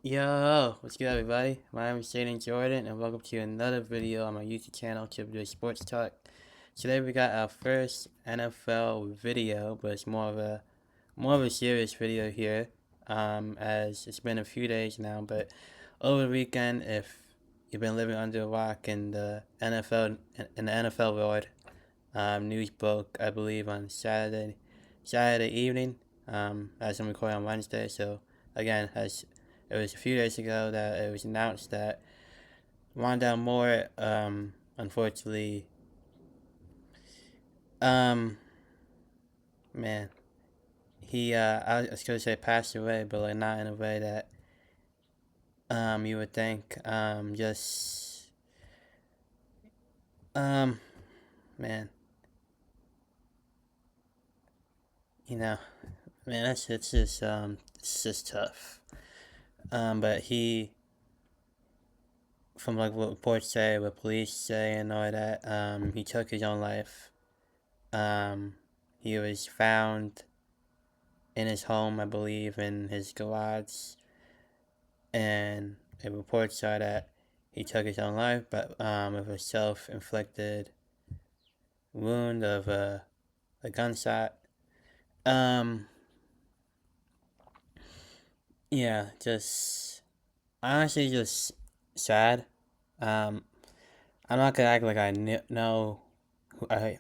Yo, what's good everybody? My name is Jaden Jordan and welcome to another video on my YouTube channel, Triple Sports Talk. Today we got our first NFL video, but it's more of a serious video here. As it's been a few days now, but over the weekend, if you've been living under a rock in the NFL world, news broke, I believe, on Saturday evening. As I'm recording on Wednesday, so again, as it was a few days ago that it was announced that Rondale Moore, unfortunately, um, man, I was gonna say passed away, but like not in a way that, you would think. Um, man, you know, man, it's just tough. But from like what reports say, what police say, and all that, he took his own life. He was found in his home, I believe, in his garage, and the reports are that he took his own life, but with a self-inflicted wound of a gunshot. Um, yeah, just honestly, just sad. Um, I'm not gonna act like know who I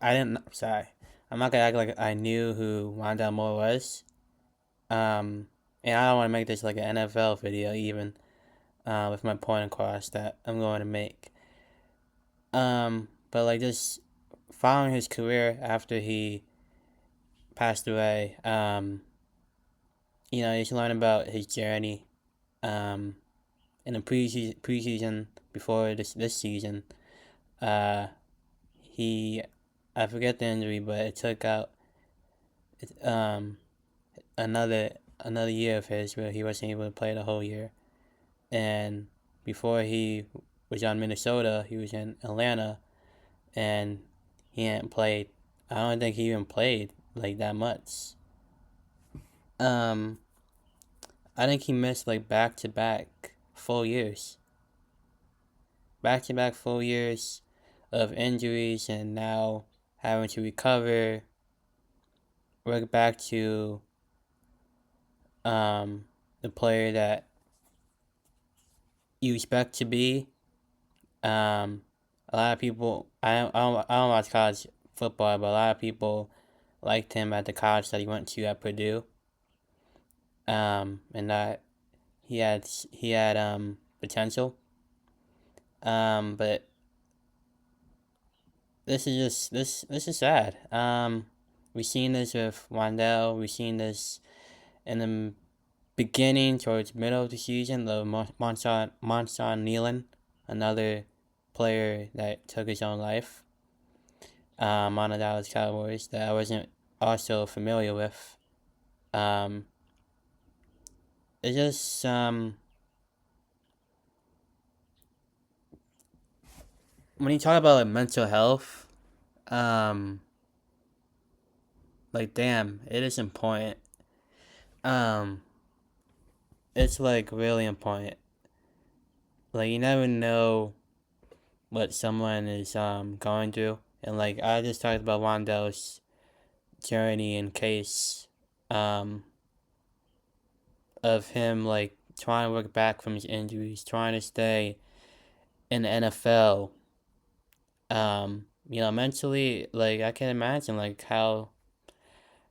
didn't. Sorry, I'm not gonna act like I knew who Rondell Moore was. Um, and I don't want to make this like an NFL video even. With my point across that I'm going to make. But like just following his career after he passed away. You should learn about his journey. Um, in the preseason before this season, uh, he I forget the injury, but it took out um another year of his where he wasn't able to play the whole year. And before he was on Minnesota, he was in Atlanta, and he hadn't played. I don't think he even played like that much. Um, I think he missed like back to back full years of injuries, and now having to recover, work back to the player that you expect to be. A lot of people, I don't watch college football, but a lot of people liked him at the college that he went to at Purdue. And that he had potential. But this is sad. We've seen this with Wandell. We've seen this in the beginning towards middle of the season. The Monson Nealon, another player that took his own life. On the Dallas Cowboys that I wasn't also familiar with. Um, it's just when you talk about like mental health, um, like damn, it is important. Um, it's like really important. Like you never know what someone is going through, and like I just talked about Wandell's journey and case, um, of him like trying to work back from his injuries, trying to stay in the NFL. Mentally, like I can imagine like how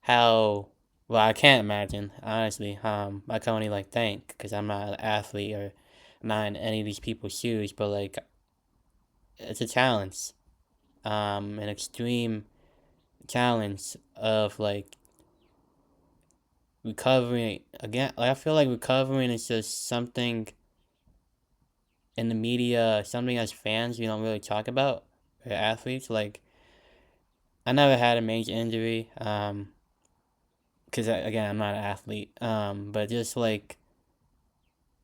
well I can't imagine honestly. I can only like think because I'm not an athlete or not in any of these people's shoes, but like it's a challenge, an extreme challenge of like recovering again. Like I feel like recovering is just something in the media, something as fans we don't really talk about or athletes. Like I never had a major injury. Because again, I'm not an athlete. But just like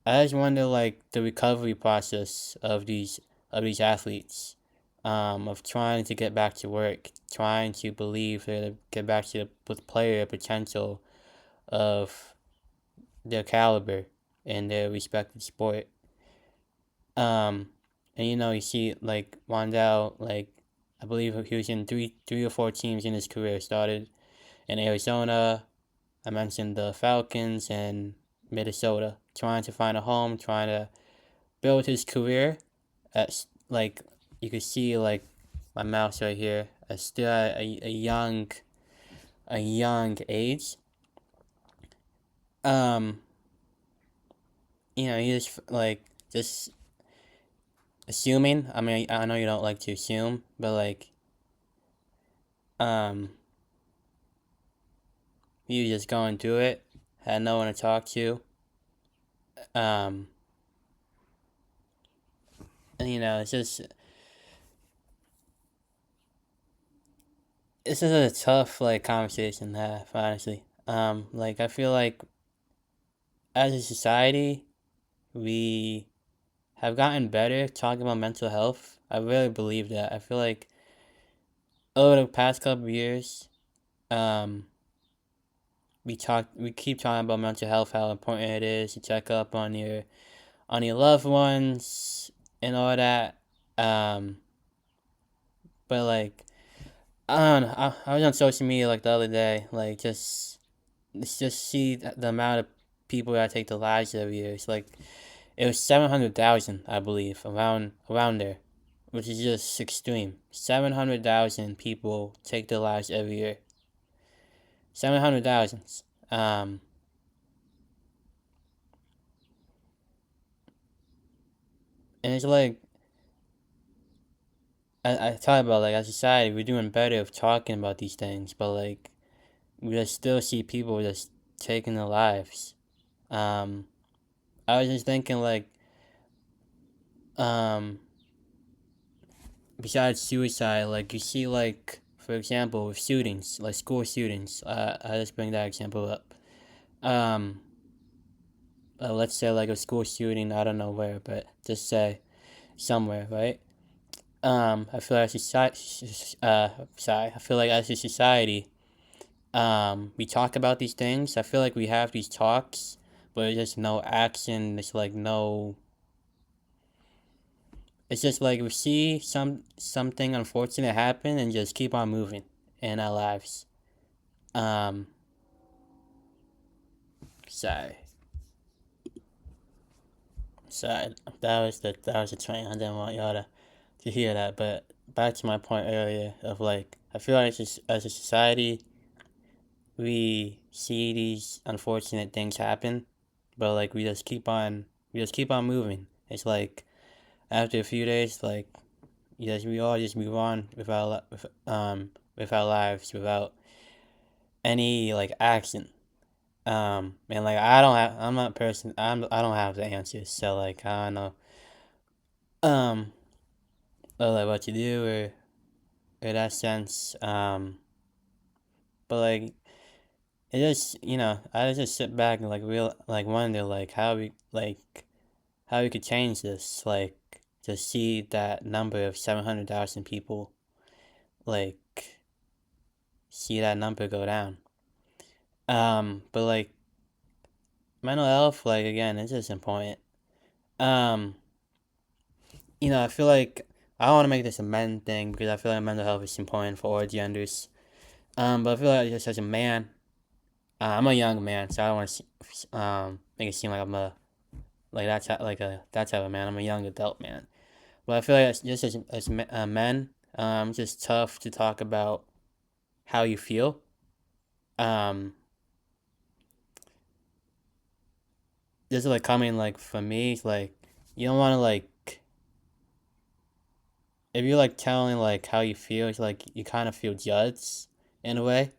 I just wonder, like the recovery process of these athletes, of trying to get back to work, trying to believe to get back to the player potential of their caliber. in their respective sport. Um, and you see like Rondale, like I believe he was in three or four teams in his career. Started in Arizona. I mentioned the Falcons and Minnesota, trying to find a home, trying to build his career. At like you could see like my mouse right here. Still at a young age. Um, he just like just assuming. I mean, I know you don't like to assume, but like um, he was just going through it. Had no one to talk to. Um, and it's just a tough like conversation to have, honestly. Like I feel like as a society, we have gotten better talking about mental health. I really believe that. I feel like over the past couple of years, um, we keep talking about mental health, how important it is to check up on your loved ones and all that. Um, but like I don't know, I was on social media like the other day, like just see the amount of people that take the lives every year. It's like it was 700,000, I believe, around there, which is just extreme. 700,000 people take their lives every year. 700,000. Um, and it's like I talk about like as a society, we're doing better of talking about these things, but like we just still see people just taking their lives. Um, I was just thinking like um besides suicide, like you see, like for example, with shootings, like school shootings. I just bring that example up. Um, let's say like a school shooting. I don't know where, but just say somewhere, right? I feel like as sorry. I feel like as a society, we talk about these things. I feel like we have these talks, but there's just no action. There's like no. It's just like we see something unfortunate happen and just keep on moving in our lives. Um, sorry, sorry. That was the train. I didn't want y'all to hear that. But back to my point earlier of like, I feel like just as a society, we see these unfortunate things happen, but like we just keep on moving. It's like after a few days, like yes, we all just move on with our lives without any like action. And like I'm not a person. I don't have the answers. So like I don't know. Um, or like what to do or in that sense. But like it just I just sit back and like real like wonder like how we could change this like to see that number of 700,000 people like see that number go down. But like mental health like again it's just important. Um, I feel like I don't want to make this a men thing because I feel like mental health is important for all genders. But I feel like just as a man, I'm a young man, so I don't want to make it seem like I'm a like that type of man. I'm a young adult man. But I feel like just as men, it's just tough to talk about how you feel. Um, this is like coming like for me, it's like you don't want to like if you're like telling like how you feel, it's like you kind of feel judged in a way.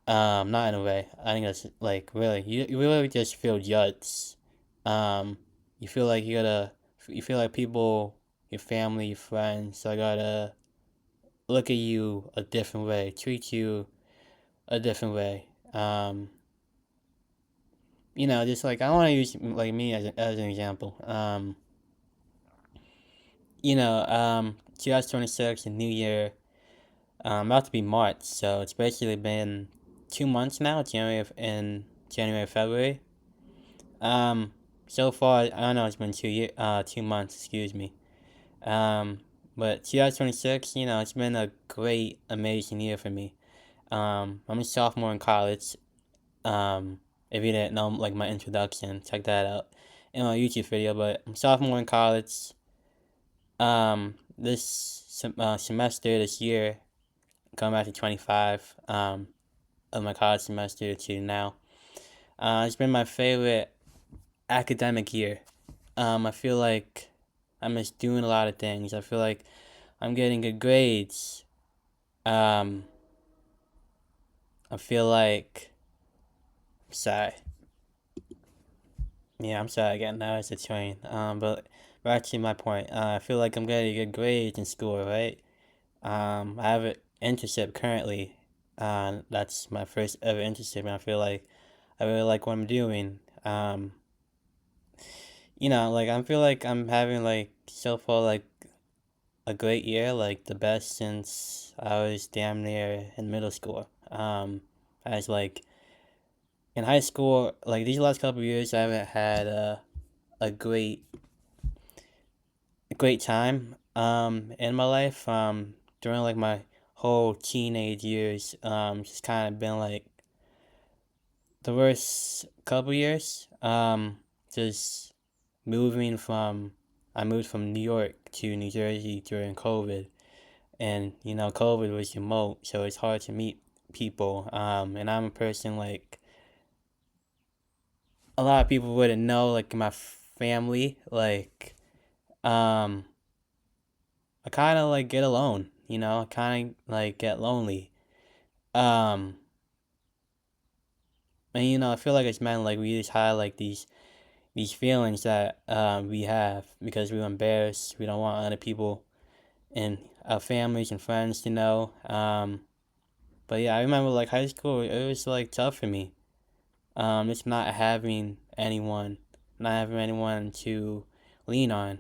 Not in a way. I think that's like really you really just feel judged. Um, you feel like you feel like people, your family, your friends, are gotta look at you a different way, treat you a different way. Just like I want to use like me as an example. 2026, a new year, about to be March, so it's basically been 2 months now, January, February. Um, so far, I don't know, it's been 2 months, excuse me. Um, but 2026, it's been a great, amazing year for me. I'm a sophomore in college. Um, if you didn't know, like my introduction, check that out in my YouTube video. But I'm sophomore in college. This semester, this year, going back to 25, of my college semester to now. It's been my favorite academic year. I feel like I'm just doing a lot of things. I feel like I'm getting good grades. Um, I feel like, sorry. Yeah, I'm sorry again. Now it's a train. But back to my point. I feel like I'm getting good grades in school, right? I have an internship currently. That's my first ever internship, and I feel like I really like what I'm doing. Like I feel like I'm having like so far like a great year, like the best since I was damn near in middle school. As like in high school, like these last couple of years, I haven't had a great time in my life. During like my whole teenage years, just kind of been like the worst couple years. Just moving from I moved from New York to New Jersey during COVID, and COVID was remote, so it's hard to meet people. And I'm a person like a lot of people wouldn't know, like my family, like um, I kind of like get alone. I kind of like get lonely. Um, and I feel like it's meant like we just had like these feelings that we have because we're embarrassed. We don't want other people and our families and friends to know. But yeah, I remember like high school, it was like tough for me. Just not having anyone to lean on.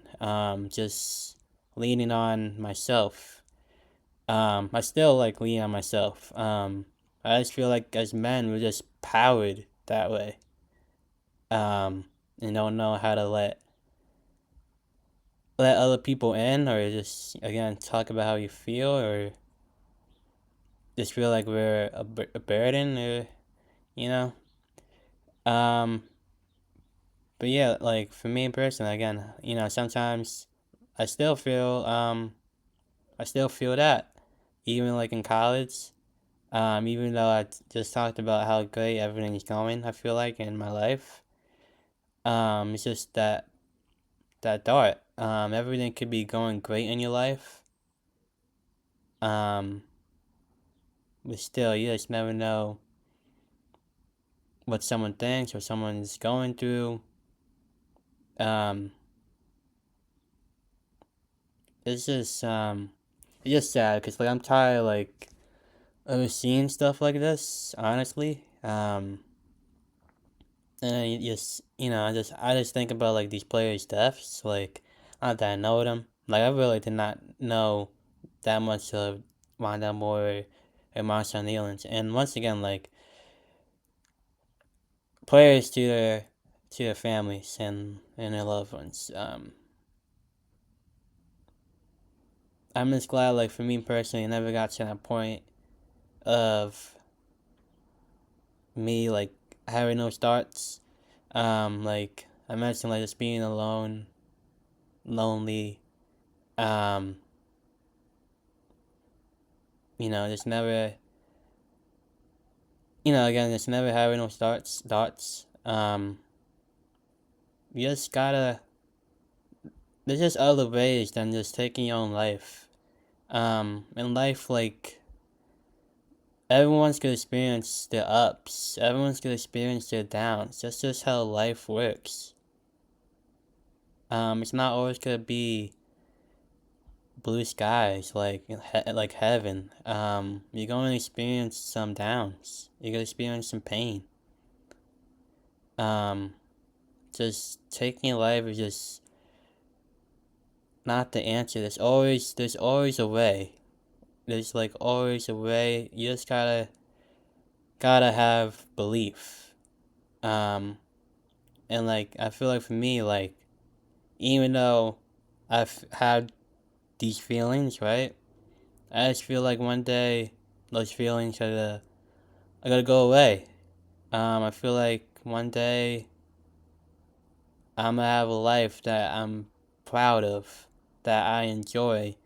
Just leaning on myself. I still like lean on myself. I just feel like as men, we're just powered that way. Um, and don't know how to let other people in, or just again talk about how you feel, or just feel like we're a burden, or you know. Um, but yeah, like for me personally, again, sometimes I still feel I still feel that even like in college. Even though just talked about how great everything's going, I feel like in my life. It's just that dart. Everything could be going great in your life. Um, but still, you just never know what someone thinks or someone's going through. Um, it's just it's just sad because like I'm tired of seeing stuff like this. Honestly, and I just I just think about like these players' deaths. Like not that I know them. Like I really did not know that much of Rondale Moore and Marshawn Nealon. And once again, like prayers to their families and their loved ones. I'm just glad, like for me personally, I never got to that point of me like having no starts. Like I mentioned, like just being alone, lonely. Um, just never. Again, just never having no starts. You just gotta. There's just other ways than just taking your own life. In life, like everyone's gonna experience the ups. Everyone's gonna experience their downs. That's just how life works. It's not always gonna be blue skies like heaven. You're going to experience some downs. You're gonna experience some pain. Um, just taking life is just not the answer. There's always a way. There's like always a way. You just gotta have belief. Um, And like I feel like for me, like even though I've had these feelings, right? I just feel like one day those feelings are gonna go away. I feel like one day I'm gonna have a life that I'm proud of, that I enjoy.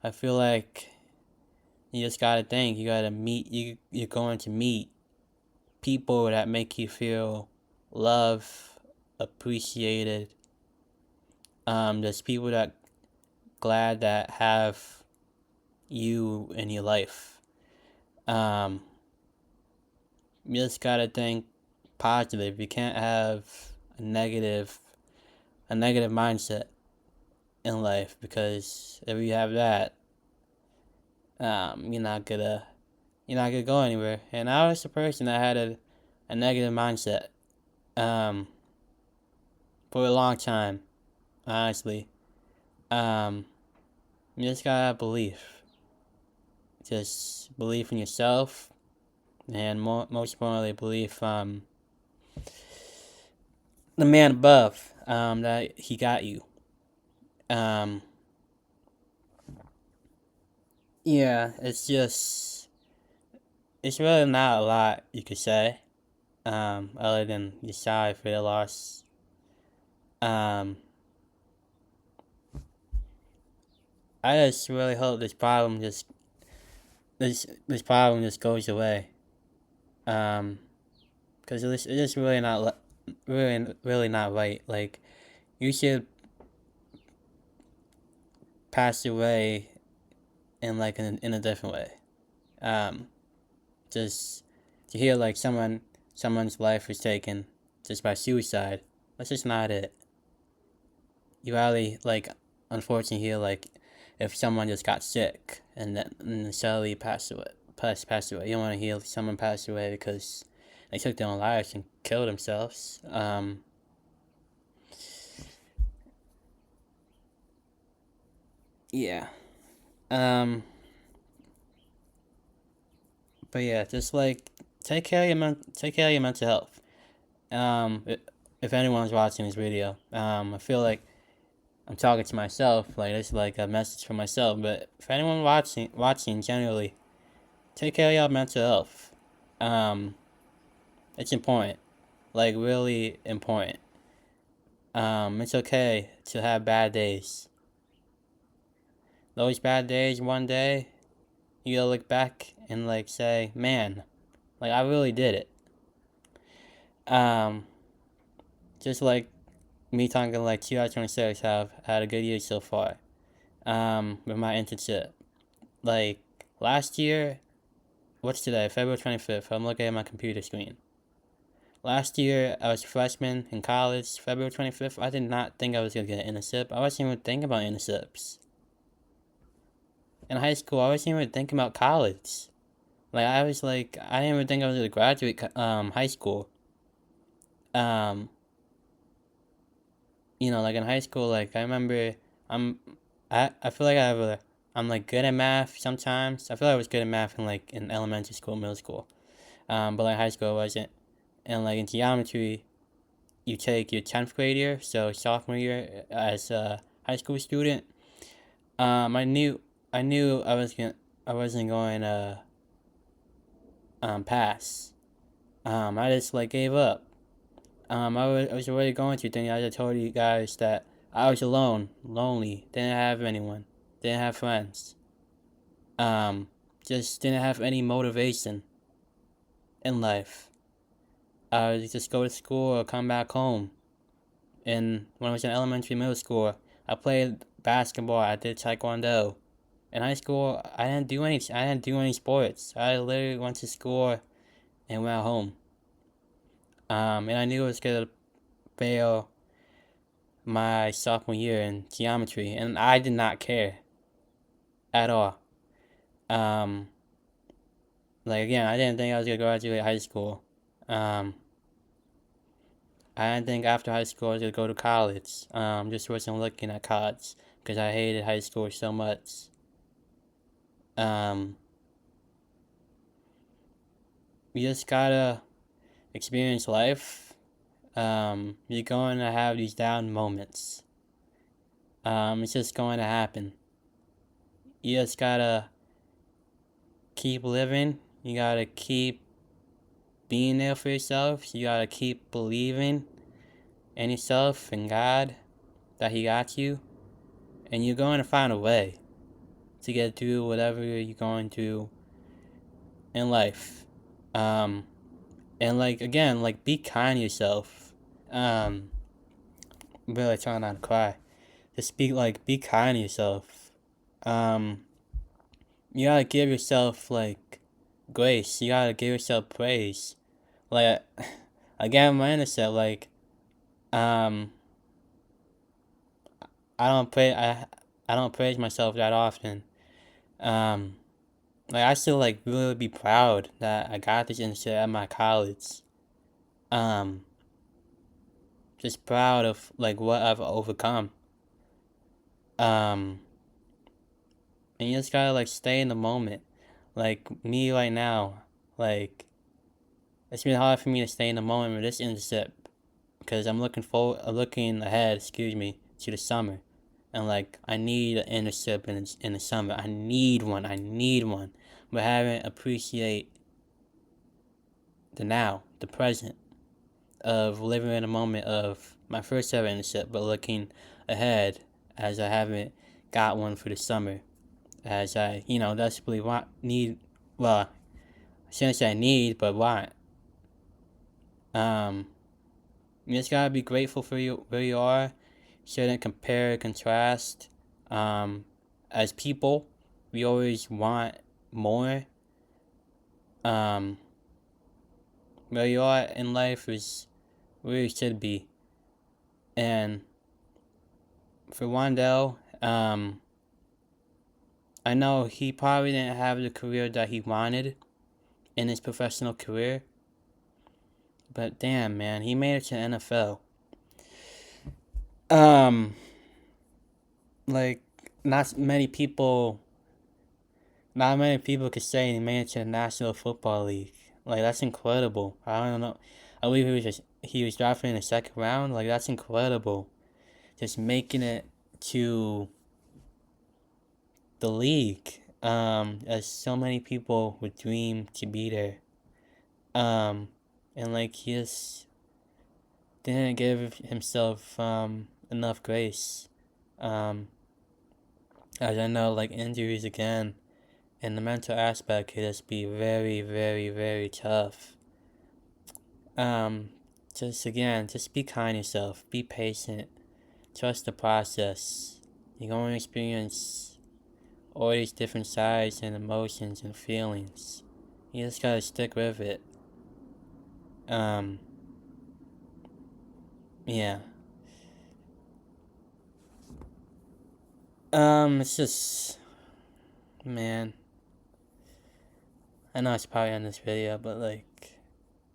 I feel like you just gotta think. You're going to meet people that make you feel loved, appreciated. There's people that glad that have you in your life. Um, you just gotta think positive. You can't have a a negative mindset in life, because if you have that, you're not gonna go anywhere. And I was the person that had a negative mindset um, for a long time, honestly. Um, you just gotta have belief. Just belief in yourself, and most importantly, belief the man above, that he got you. Um, yeah, it's really not a lot you could say, other than you're sorry for the loss. Um, I just really hope this problem just goes away. Cause it's just really not really not right. Like you should pass away in like in a different way. Um, just to hear like someone's life was taken just by suicide. That's just not it. You really like unfortunately hear like if someone just got sick and suddenly passed away. You don't want to hear someone pass away because they took their own lives and killed themselves. Yeah. Um, but yeah, just like take care of your mental health. If anyone's watching this video, I feel like I'm talking to myself, like this is like a message for myself. But for anyone watching generally, take care of your mental health. Um, it's important, like really important. It's okay to have bad days. Those bad days, one day, you gotta look back and like say, man, like I really did it. Um, just like me talking like 2026 have had a good year so far. With my internship. Like last year, what's today? February 25th. I'm looking at my computer screen. Last year, I was a freshman in college, February 25th. I did not think I was going to get an internship. I wasn't even thinking about internships. In high school, I wasn't even thinking about college. Like, I was like, I didn't even think I was going to graduate high school. Um, like in high school, like, I remember, I'm, I feel like I'm like good at math sometimes. I feel like I was good at math in elementary school, middle school. But like high school, I wasn't. And like in geometry, you take your 10th grade year, so sophomore year as a high school student. I knew I wasn't going to pass. I just like gave up. I was already going through things. I just told you guys that I was alone, lonely, didn't have anyone, didn't have friends. Um, just didn't have any motivation in life. I would just go to school or come back home. And when I was in elementary, middle school, I played basketball. I did taekwondo. In high school, I didn't do any. I didn't do any sports. I literally went to school and went home. And I knew I was gonna fail my sophomore year in geometry, and I did not care at all. Um, like again, I didn't think I was gonna graduate high school. Um, I didn't think after high school I was gonna go to college. Just wasn't looking at college because I hated high school so much. Um, you just gotta experience life. You're going to have these down moments. It's just going to happen. You just gotta keep living. You gotta keep being there for yourself. You gotta keep believing in yourself and God that He got you. And you're going to find a way to get through whatever you're going through in life. And again, be kind to yourself. Really trying not to cry. Just be kind to yourself. You gotta give yourself, grace. You gotta give yourself praise. Again, my innocent, um, I don't praise myself that often. Um, I still, really be proud that I got this internship at my college. Um, just proud of, what I've overcome. And you just gotta, stay in the moment. Me right now, it's been hard for me to stay in the moment with this internship because I'm looking ahead, to the summer. And, I need an internship in the summer. I need one. But I haven't appreciate the now, the present, of living in a moment of my first ever internship, but looking ahead as I haven't got one for the summer. As I, desperately I shouldn't say need, but want. You just gotta be grateful for where you are. Shouldn't compare, contrast. As people, we always want more. Where you are in life is where you should be. And for Rondale, I know he probably didn't have the career that he wanted in his professional career. But damn, man, he made it to the NFL. Like, not many people could say he made it to the National Football League. That's incredible. I don't know. I believe he was drafted in the second round. That's incredible. Just making it to the league. As so many people would dream to be there. And he just didn't give himself enough grace. As I know, injuries again, and the mental aspect could just be very, very, very tough. Just be kind to yourself. Be patient. Trust the process. You're going to experience all these different sides and emotions and feelings. You just gotta stick with it. Yeah. It's just, man. I know it's probably on this video, but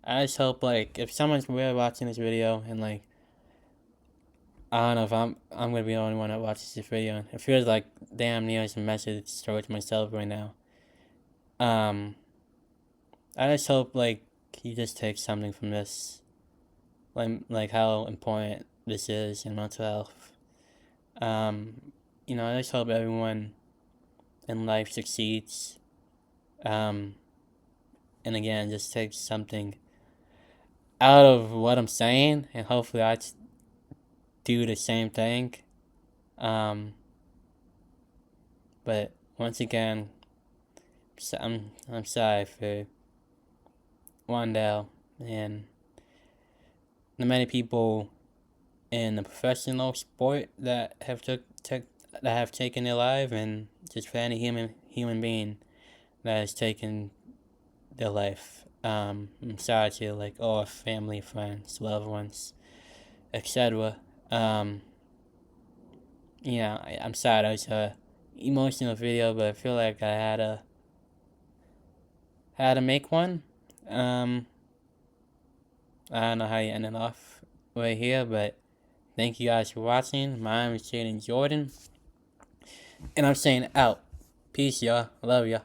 I just hope if someone's really watching this video and I don't know if I'm gonna be the only one that watches this video. It feels like damn near as a message towards myself right now. I just hope you just take something from this, how important this is in mental health. I just hope everyone in life succeeds. And again, just take something out of what I'm saying, and hopefully I do the same thing. But once again, I'm sorry for Rondale and the many people in the professional sport that have taken their life, and just for any human being that has taken their life. I'm sorry to all family, friends, loved ones, etc. I'm sorry that was a emotional video, but I feel like I had to make one. I don't know how you end it off right here, but thank you guys for watching. My name is Jaden Jordan, and I'm saying out. Peace, y'all. I love y'all.